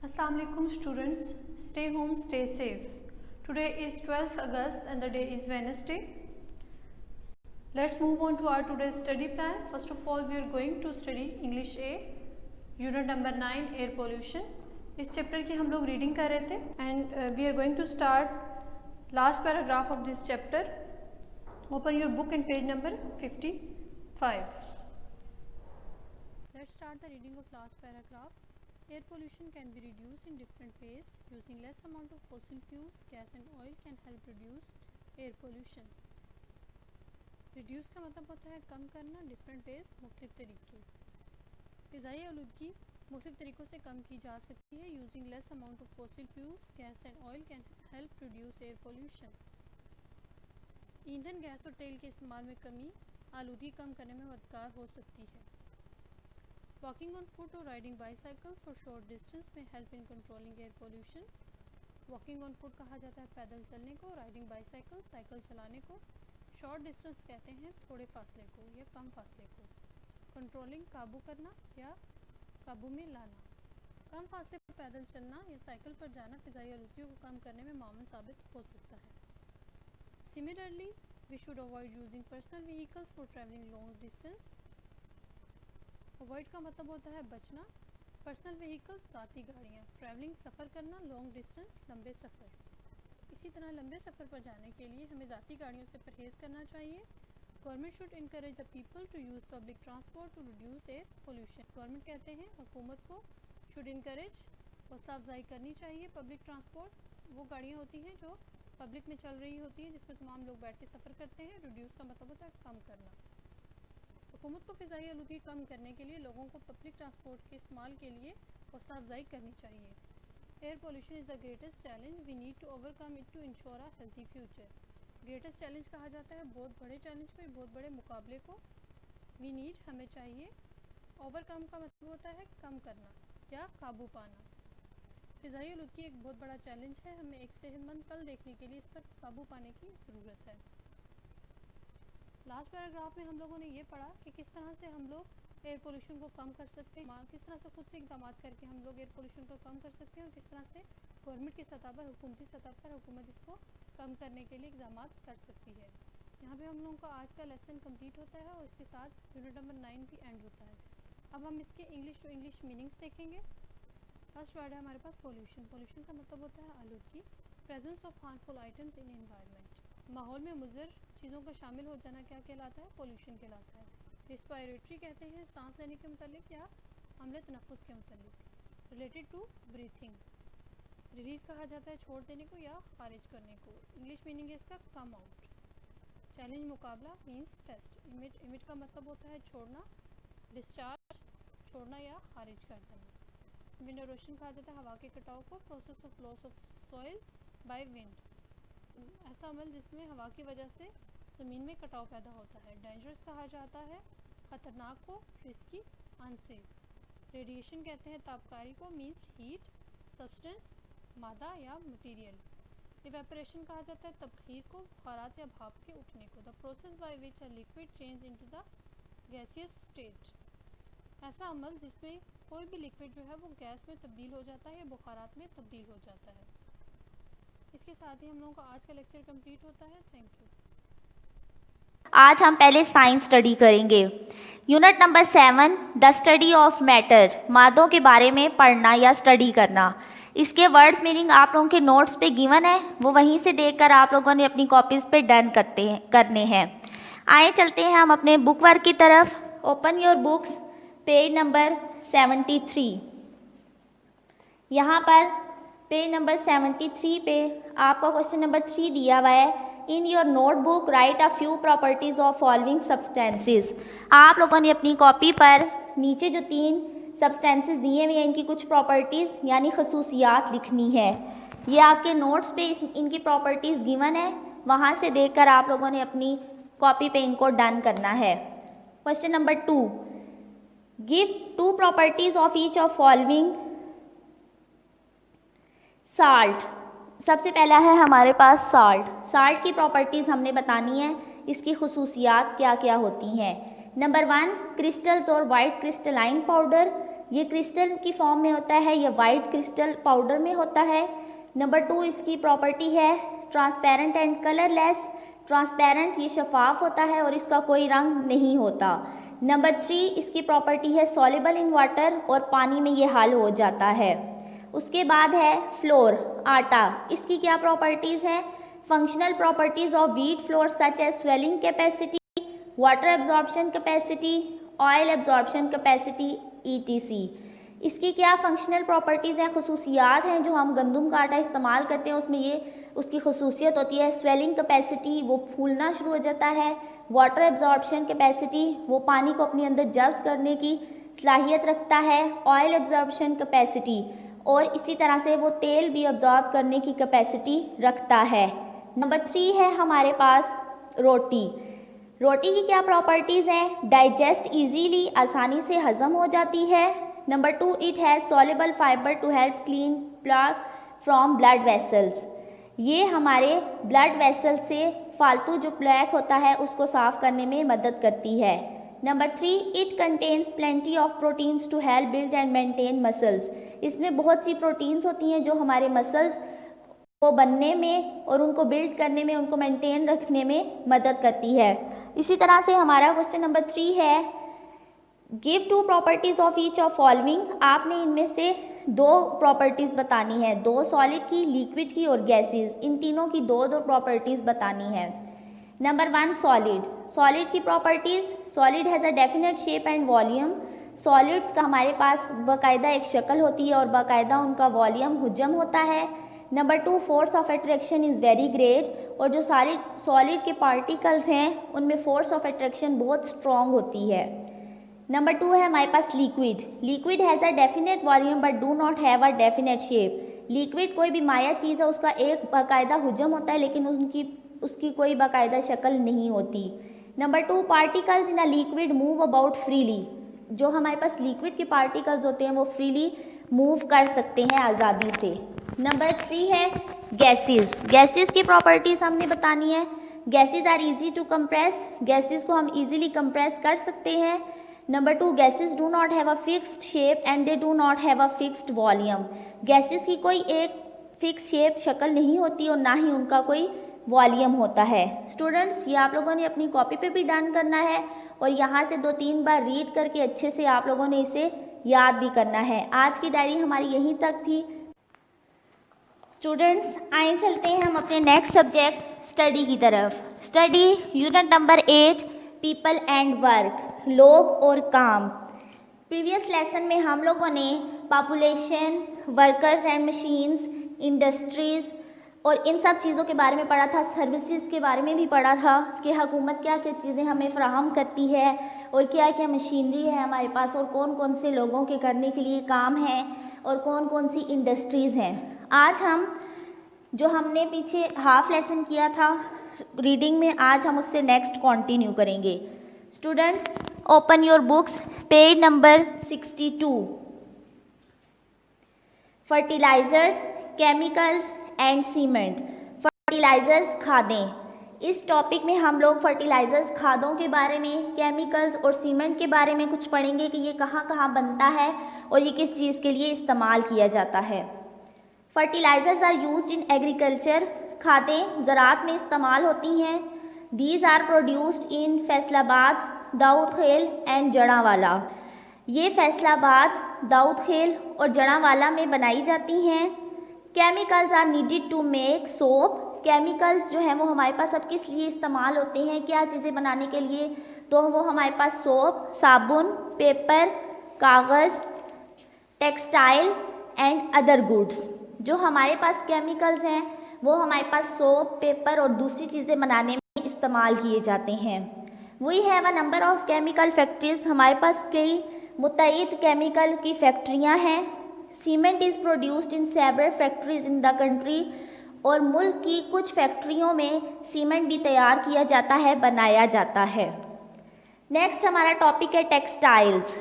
Assalamu alaikum students, stay home, stay safe. Today is 12th August and the day is Wednesday. Let's move on to our today's study plan. First of all, we are going to study English A, unit number 9, air pollution. इस chapter की हम लोग reading कर रहे थे and we are going to start last paragraph of this chapter. Open your book and page number 55. Let's start the reading of last paragraph. Air pollution can be reduced in different ways. Using less amount of fossil fuels, gas and oil can help reduce air pollution. Reduce का मतलब होता है कम करना, different ways मुख्तलिफ तरीके. फ़िज़ाई आलूदगी मुख्तलिफ तरीक़ों से कम की जा सकती है. Using less amount of fossil fuels, gas and oil can help reduce air pollution. ईंधन, गैस और तेल के इस्तेमाल में कमी आलूदगी कम करने में मददगार हो सकती है. Walking on foot or riding bicycle for short distance may help in controlling air pollution. Walking on foot कहा जाता है पैदल चलने को, riding bicycle साइकिल चलाने को, short distance कहते हैं थोड़े फासले को या कम फासले को. Controlling काबू करना या काबू में लाना. कम फासले पर पैदल चलना या साइकिल पर जाना फ़िज़ाई आलूदगी को कम करने में मामून साबित हो सकता है. Similarly, we should avoid using personal vehicles for traveling long distance. Avoid का मतलब होता है बचना. पर्सनल व्हीकल्स ज़ाती गाड़ियाँ. ट्रैवलिंग सफ़र करना, लॉन्ग डिस्टेंस लंबे सफ़र. इसी तरह लंबे सफ़र पर जाने के लिए हमें ज़ाती गाड़ियों से परहेज़ करना चाहिए. Government should encourage the people to use public transport to reduce air pollution. Government कहते हैं हुकूमत को शुड इनकरेज हौसला अफजाई करनी चाहिए. पब्लिक ट्रांसपोर्ट वो गाड़ियाँ होती हैं जो पब्लिक में चल रही होती हैं जिसमें तमाम लोग बैठ के सफ़र करते हैं. रिड्यूस का मतलब होता है कम करना. हुकूमत को फ़िज़ाई आलूदगी कम करने के लिए लोगों को पब्लिक ट्रांसपोर्ट के इस्तेमाल के लिए हौसला अफजाई करनी चाहिए. Air pollution is the greatest challenge. We need to overcome it to ensure a healthy future. Greatest challenge कहा जाता है बहुत बड़े चैलेंज को, बहुत बड़े मुकाबले को. वी नीड हमें चाहिए. ओवरकम का मतलब होता है कम करना या काबू पाना. फ़िज़ाई आलूदगी एक बहुत बड़ा चैलेंज है. हमें एक सेहतमंद कल देखने के लिए इस पर काबू पाने की ज़रूरत है. लास्ट पैराग्राफ में हम लोगों ने ये पढ़ा कि किस तरह से हम लोग एयर पोल्यूशन को कम कर सकते हैं, किस तरह से खुद से इक़दाम करके हम लोग एयर पोल्यूशन को कम कर सकते हैं और किस तरह से गवर्नमेंट की सतह पर, हुकूमती सतह पर हुकूमत इसको कम करने के लिए इक़दाम कर सकती है. यहाँ पे हम लोगों का आज का लेसन कंप्लीट होता है और इसके साथ यूनिट नंबर 9 भी एंड होता है. अब हम इसके इंग्लिश टू इंग्लिश मीनिंग्स देखेंगे. फर्स्ट वर्ड है हमारे पास पोल्यूशन. पोल्यूशन का मतलब होता है आलूदगी. Presence of harmful items in environment. माहौल में मुज़र चीज़ों का शामिल हो जाना क्या कहलाता है? पोल्यूशन कहलाता है. रिस्पायरेटरी कहते हैं सांस लेने के मुतालिक या अमले तनफ़ुस के मुतालिक. Related to breathing. रिलीज़ कहा जाता है छोड़ देने को या खारिज करने को. इंग्लिश मीनिंग है इसका कम आउट. चैलेंज मुकाबला मीन्स टेस्ट. इमिट. इमिट का मतलब होता है छोड़ना. डिस्चार्ज छोड़ना या खारिज कर देना. विंड इरोशन कहा जाता है हवा के कटाव को. Process of loss of soil by wind. ऐसा अमल जिसमें हवा की वजह से ज़मीन में कटाव पैदा होता है. डेंजरस कहा जाता है ख़तरनाक को. Risky unsafe. रेडिएशन कहते हैं तापकारी को. Means heat. सब्सटेंस मादा या मटीरियल. इवेपोरेशन कहा जाता है तबखीर को, बुखारात या भाप के उठने को. The process by which a liquid change into the gaseous state. ऐसा अमल जिसमें कोई भी लिक्विड जो है वो गैस में तब्दील हो जाता है या बुखारात में तब्दील हो जाता है. इसके साथ ही हम लोगों का आज का लेक्चर कंप्लीट होता है. Thank you. आज हम पहले साइंस स्टडी करेंगे. Unit number 7 the study of matter. मादों के बारे में पढ़ना या स्टडी करना. इसके वर्ड्स मीनिंग आप लोगों के नोट्स पे गिवन है, वो वहीं से देखकर आप लोगों ने अपनी कॉपीज़ पे डन करने हैं. आए चलते हैं हम अपने बुक वर्क की तरफ. Open your books, page number 73. यहाँ पर पेज नंबर 73 पे आपका क्वेश्चन नंबर 3 दिया हुआ है. In your notebook right a few properties of following substances. आप लोगों ने अपनी कॉपी पर नीचे जो 3 सब्सटेंसेस दिए हुए हैं इनकी कुछ प्रॉपर्टीज़ यानी खसूसियात लिखनी है. ये आपके नोट्स पे इनकी प्रॉपर्टीज़ गिवन है, वहाँ से देखकर आप लोगों ने अपनी कॉपी पे इनको डन करना है. Question number 2 give 2 properties of each of following. Salt. सबसे पहला है हमारे पास साल्ट. साल्ट की प्रॉपर्टीज़ हमने बतानी है, इसकी खसूसियात क्या क्या होती हैं. नंबर 1 क्रिस्टल्स और वाइट क्रिस्टलाइन पाउडर. ये क्रिस्टल की फॉर्म में होता है, ये वाइट क्रिस्टल पाउडर में होता है। नंबर 2 इसकी प्रॉपर्टी है ट्रांसपेरेंट एंड कलरलेस। ट्रांसपेरेंट ये शफाफ होता है और इसका कोई रंग नहीं होता। नंबर 3 इसकी प्रॉपर्टी है सॉल्युबल इन वाटर और पानी में ये हल हो जाता है। उसके बाद है फ्लोर, आटा। इसकी क्या प्रॉपर्टीज़ हैं? Functional properties of wheat flour such as swelling capacity, water absorption capacity, oil absorption capacity ETC। इसकी क्या फंक्शनल प्रॉपर्टीज़ हैं, खसूसियात हैं जो हम गंदम का आटा इस्तेमाल करते हैं उसमें ये उसकी खसूसियत होती है स्वेलिंग कैपेसिटी, वो फूलना शुरू हो जाता है। वाटर एब्जॉर्प्शन कैपेसिटी, वो पानी को अपने अंदर जब्स करने की सलाहियत रखता है। ऑयल एब्जॉर्प्शन कैपेसिटी, और इसी तरह से वो तेल भी एब्जॉर्ब करने की कैपेसिटी रखता है। नंबर 3 है हमारे पास रोटी। रोटी की क्या प्रॉपर्टीज़ हैं? डाइजेस्ट इजीली, आसानी से हज़म हो जाती है। Number 2 it has soluble fibre to help clean plaque from blood vessels. ये हमारे ब्लड वेसल से फालतू जो प्लैक होता है उसको साफ़ करने में मदद करती है। Number 3 it contains plenty of proteins to help build and maintain muscles. इसमें बहुत सी प्रोटीन्स होती हैं जो हमारे मसल्स को बनने में और उनको बिल्ड करने में, उनको मेंटेन रखने में मदद करती है। इसी तरह से हमारा क्वेश्चन नंबर 3 है give 2 properties of each of following. आपने इनमें से 2 प्रॉपर्टीज़ बतानी है, 2 सॉलिड की, लिक्विड की और गैसेस, इन तीनों की 2 प्रॉपर्टीज़ बतानी है। Number 1 solid. सॉलिड की properties, solid has a definite shape and volume. Solids का हमारे पास बाकायदा एक शक्ल होती है और बाकायदा उनका वॉल्यूम हुजम होता है। Number 2 force of attraction is very great, और जो सॉलिड के पार्टिकल्स हैं उनमें फोर्स ऑफ अट्रैक्शन बहुत स्ट्रॉन्ग होती है। नंबर 2 है हमारे पास liquid. Liquid has a definite volume but do not have a definite shape. Liquid कोई भी माया चीज़ है, उसका एक बाकायदा हुजम होता है लेकिन उसकी कोई बाकायदा शक्ल नहीं होती। Number 2 particles in a liquid move about freely. जो हमारे पास लिक्विड के पार्टिकल्स होते हैं वो फ्रीली मूव कर सकते हैं आज़ादी से। नंबर 3 है गैसेस। गैसेस की प्रॉपर्टीज़ हमने बतानी है। Gases are easy to compress. Gases को हम इजीली कंप्रेस कर सकते हैं। Number 2 gases do not have a fixed shape and they do not have a fixed volume. Gases की कोई एक फिक्स शेप, शक्ल नहीं होती और ना ही उनका कोई वॉल्यूम होता है। स्टूडेंट्स, ये आप लोगों ने अपनी कॉपी पे भी डन करना है और यहाँ से 2-3 बार रीड करके अच्छे से आप लोगों ने इसे याद भी करना है। आज की डायरी हमारी यहीं तक थी। स्टूडेंट्स, आइए चलते हैं हम अपने नेक्स्ट सब्जेक्ट स्टडी की तरफ। Study unit number 8 people and work, लोग और काम। प्रीवियस लेसन में हम लोगों ने population, workers and machines, industries और इन सब चीज़ों के बारे में पढ़ा था। सर्विसेज के बारे में भी पढ़ा था कि हुकूमत क्या क्या चीज़ें हमें फ़राहम करती है और क्या क्या मशीनरी है हमारे पास और कौन कौन से लोगों के करने के लिए काम है और कौन कौन सी इंडस्ट्रीज़ हैं। आज हम जो हमने पीछे हाफ लेसन किया था रीडिंग में, आज हम उससे नेक्स्ट कंटिन्यू करेंगे। Students, open your books, page number 62। Fertilizers, chemicals and cement. Fertilizers, खादें। इस टॉपिक में हम लोग फर्टिलाइज़र्स, खादों के बारे में, केमिकल्स और सीमेंट के बारे में कुछ पढ़ेंगे कि ये कहाँ कहाँ बनता है और ये किस चीज़ के लिए इस्तेमाल किया जाता है। Fertilizers are used in agriculture. खादें ज़राअत में इस्तेमाल होती हैं। These are produced in Faisalabad, Daud Khel and Jaranwala. ये फैसलाबाद, दाऊद खेल और जड़ावाला में बनाई जाती हैं। Chemicals are needed to make soap. Chemicals जो हैं वो हमारे पास अब किस लिए इस्तेमाल होते हैं, क्या चीज़ें बनाने के लिए, तो वो हमारे पास सोप, साबुन, पेपर, कागज़, टेक्सटाइल एंड अदर गुड्स। जो हमारे पास केमिकल्स हैं वो हमारे पास सोप, पेपर और दूसरी चीज़ें बनाने में इस्तेमाल किए जाते हैं। We have a number of chemical factories. हमारे पास कई मुतअद्दिद केमिकल की फैक्ट्रियाँ हैं। Cement is produced in several factories in the country. और मुल्क की कुछ फैक्ट्रियों में सीमेंट भी तैयार किया जाता है, बनाया जाता है। नेक्स्ट हमारा टॉपिक है textiles.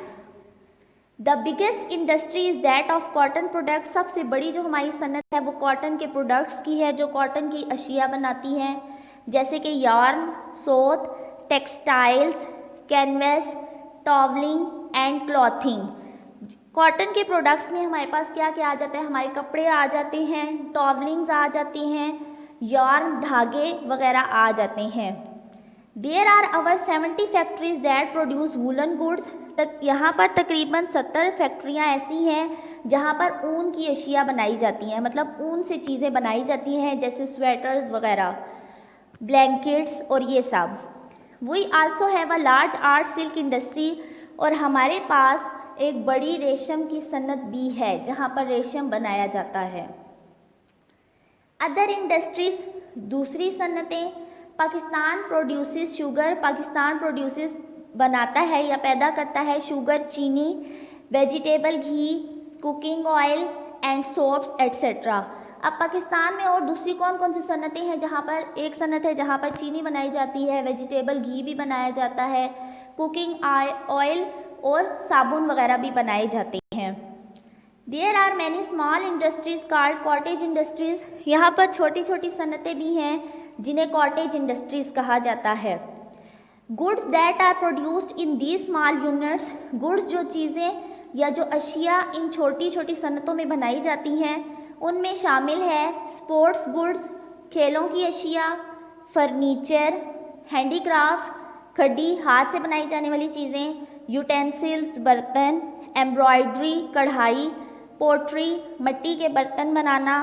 The biggest industry is that of cotton products. सबसे बड़ी जो हमारी सनत है वो कॉटन के प्रोडक्ट्स की है, जो कॉटन की अशिया बनाती हैं, जैसे कि यार्न, सोत, textiles, canvas, towelling and clothing. Cotton के प्रोडक्ट्स में हमारे पास क्या क्या आ जाता है, हमारे कपड़े आ जाते हैं, टॉवलिंग्स आ जाती हैं, यार्न धागे वगैरह आ जाते हैं। There are our 70 factories that produce woollen goods. तक यहाँ पर तकरीबन 70 फैक्ट्रियाँ ऐसी हैं जहाँ पर ऊन की अशिया बनाई जाती हैं, मतलब ऊन से चीज़ें बनाई जाती हैं, जैसे स्वेटर्स वगैरह, ब्लैंकेट्स और ये सब। We also have a large art silk industry, और हमारे पास एक बड़ी रेशम की सनत भी है जहाँ पर रेशम बनाया जाता है। अदर इंडस्ट्रीज, दूसरी सनतें, Pakistan produces sugar, Pakistan produces बनाता है या पैदा करता है शुगर, चीनी, vegetable ghee, cooking oil and soaps etcetera. अब पाकिस्तान में और दूसरी कौन कौन सी सनतें हैं जहाँ पर, एक सनत है जहाँ पर चीनी बनाई जाती है, वेजिटेबल घी भी बनाया जाता है, कुकिंग ऑयल और साबुन वगैरह भी बनाए जाते हैं। There are many small industries called cottage industries. यहाँ पर छोटी छोटी सनतें भी हैं जिन्हें कॉटेज इंडस्ट्रीज कहा जाता है। Goods that are produced in these small units, goods जो चीज़ें या जो अशिया इन छोटी छोटी सनतों में बनाई जाती हैं उनमें शामिल है स्पोर्ट्स गुड्स, खेलों की अशिया, फर्नीचर, हैंडीक्राफ्ट, खड्डी हाथ से बनाई जाने वाली चीज़ें, यूटेंसिल्स बर्तन, एम्ब्रॉयडरी कढ़ाई, पोट्री मिट्टी के बर्तन बनाना,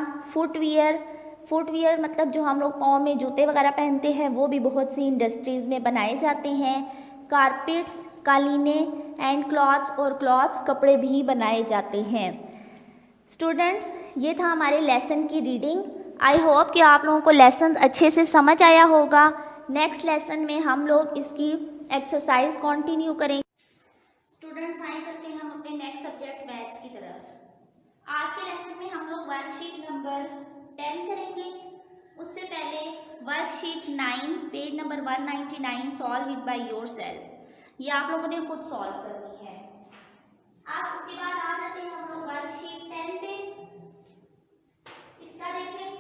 फुटवियर मतलब जो हम लोग पाँव में जूते वगैरह पहनते हैं वो भी बहुत सी इंडस्ट्रीज़ में बनाए जाते हैं, कारपेट्स कालीने एंड क्लॉथ्स, और क्लॉथ्स कपड़े भी बनाए जाते हैं। स्टूडेंट्स, ये था हमारे लेसन की रीडिंग। आई होप कि आप लोगों को लेसन अच्छे से समझ आया होगा। नेक्स्ट लेसन में हम लोग इसकी एक्सरसाइज कंटिन्यू करेंगे। स्टूडेंट्स, आइए चलते हैं हम अपने नेक्स्ट सब्जेक्ट मैथ्स की तरफ। आज के लेसन में हम लोग वर्कशीट नंबर 10 करेंगे। उससे पहले worksheet 9 page number 199 solve it by yourself, ये आप लोगों ने खुद सॉल्व करनी है। अब उसके बाद आ जाते हैं हम लोग वर्कशीट 10 पे। इसका देखें,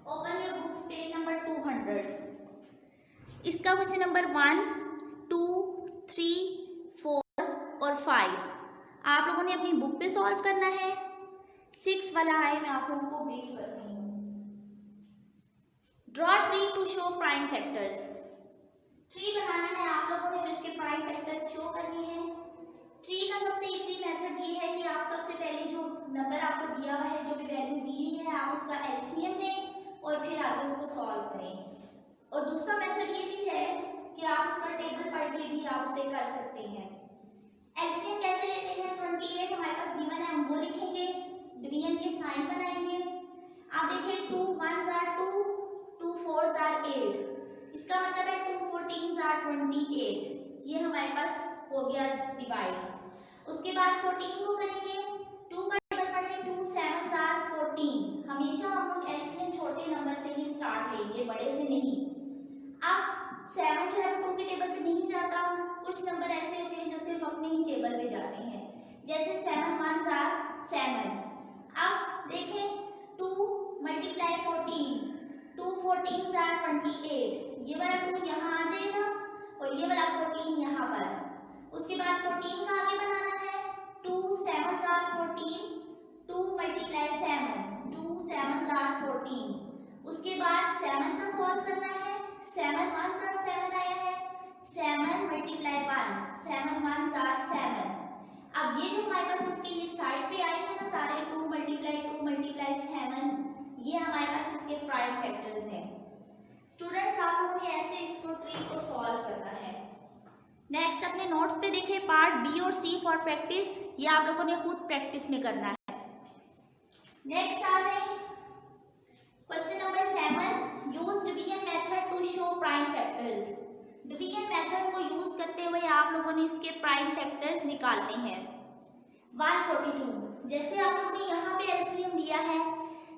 open your books page number 200। इसका क्वेश्चन नंबर 1, 2, 3, 4 और 5 आप लोगों ने अपनी बुक पे सॉल्व करना है। 6 वाला है, मैं आप लोगों को ब्रीफ करती हूँ। Draw tree to show prime factors. Tree बनाना है आप लोगों ने और इसके प्राइम फैक्टर्स शो करनी है। ट्री का सबसे इजी मेथड ये है कि आप सबसे पहले जो नंबर आपको दिया हुआ है, जो भी वैल्यू दी हुई है, आप उसका एलसीएम लें और फिर आगे उसको सॉल्व करें। और दूसरा मेथड ये भी है कि आप उसका टेबल पढ़ के भी आप उसे कर सकते हैं। एलसीएम कैसे लेते हैं? 28 हमारे पास गिवन है, हम वो लिखेंगे, डिवीजन के साइन बनाएंगे। आप देखिए 2 1s are 2, 2 4s are 8, इसका मतलब है 2 14s are 28, ये हमारे पास हो गया डिवाइड। उसके बाद 14 को करेंगे, 2 का टेबल पढ़ें, 2 7s are 14, हमेशा हम लोग एलसीएम छोटे नंबर से ही स्टार्ट लेंगे, बड़े से नहीं। अब 7 जो है 2 के टेबल पे नहीं जाता, कुछ नंबर ऐसे होते हैं जो सिर्फ अपने ही टेबल पे जाते हैं, जैसे 7 1s are 7। अब देखें 2 मल्टीप्लाई 14, 2 14s are 28, ये वाला 2 यहाँ आ जाएगा और ये वाला 14 यहाँ पर। उसके बाद 14 का आगे बनाना है, 2 7s are 14, 2 multiply 7, 2 7s are 14। उसके बाद 7 का सॉल्व करना है, 7 1s are 7 आया है, 7 मल्टीप्लाई 1, 7 1s are 7। अब ये जो हमारे पास इसके ये साइड पे आए हैं ना सारे 2 मल्टीप्लाई 7, ये हमारे पास इसके प्राइम फैक्टर्स हैं। स्टूडेंट्स, आप लोगों ने ऐसे इसको ट्री को सॉल्व करना है। नेक्स्ट अपने नोट्स पे देखें पार्ट बी और सी फॉर प्रैक्टिस, ये आप लोगों ने खुद प्रैक्टिस में करना है। नेक्स्ट आ जाए question number 7, use division method to show prime factors. Division method को यूज करते हुए आप लोगों ने इसके प्राइम फैक्टर्स निकालने हैं। 142, जैसे आप लोगों ने यहाँ पे एलसीएम लिया है,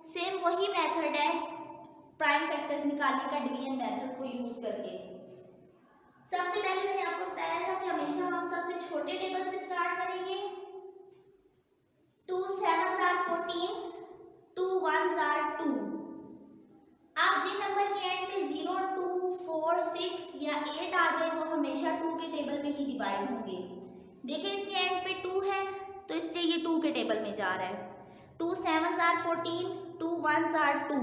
सेम वही मेथड है प्राइम फैक्टर्स निकालने का डिवीजन मेथड को यूज करके। सबसे पहले मैंने आपको बताया था कि हमेशा हम सबसे छोटे टेबल से स्टार्ट करेंगे। 2 7s are 14, 2 1s are 2। आप जिन नंबर के एंड पे 0 2 4 6 या 8 आ जाए वो हमेशा 2 के टेबल पे ही डिवाइड होंगे। देखिए इसके एंड पे 2 है तो इसलिए ये 2 के टेबल में जा रहा है। 2 7s are 14, 2 1s are 2।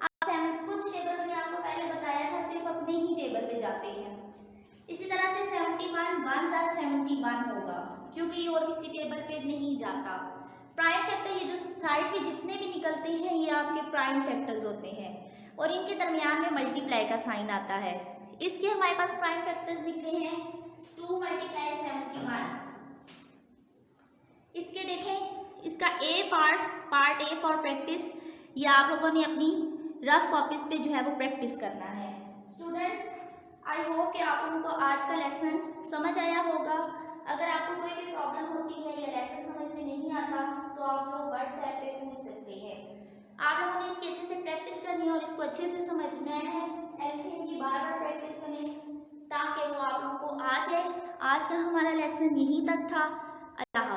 अब 7 कुछ टेबल मैंने आपको पहले बताया था सिर्फ अपने ही टेबल पे जाते हैं। इसी तरह से 71 1s are 71 होगा क्योंकि ये और किसी टेबल पे नहीं जाता। प्राइम फैक्टर ये जो साइड पे जितने भी निकलते हैं ये आपके प्राइम फैक्टर्स होते हैं और इनके दरमियान में मल्टीप्लाई का साइन आता है। इसके हमारे पास प्राइम फैक्टर्स लिखे हैं 2 × 71। इसके देखें इसका ए पार्ट ए फॉर प्रैक्टिस, ये आप लोगों ने अपनी रफ कॉपीज पे जो है वो प्रैक्टिस करना है। स्टूडेंट्स आई होप कि आप लोगों को आज का लेसन समझ आया होगा। अगर आपको कोई भी प्रॉब्लम होती है या लेसन समझ में नहीं आता तो आप लोग व्हाट्सएप पे पूछ सकते हैं। आप लोगों ने इसकी अच्छे से प्रैक्टिस करनी है और इसको अच्छे से समझना है। ऐसे इनकी बार बार प्रैक्टिस करें ताकि वो आप लोगों को आ जाए। आज का हमारा लेसन यहीं तक था। अल्लाह।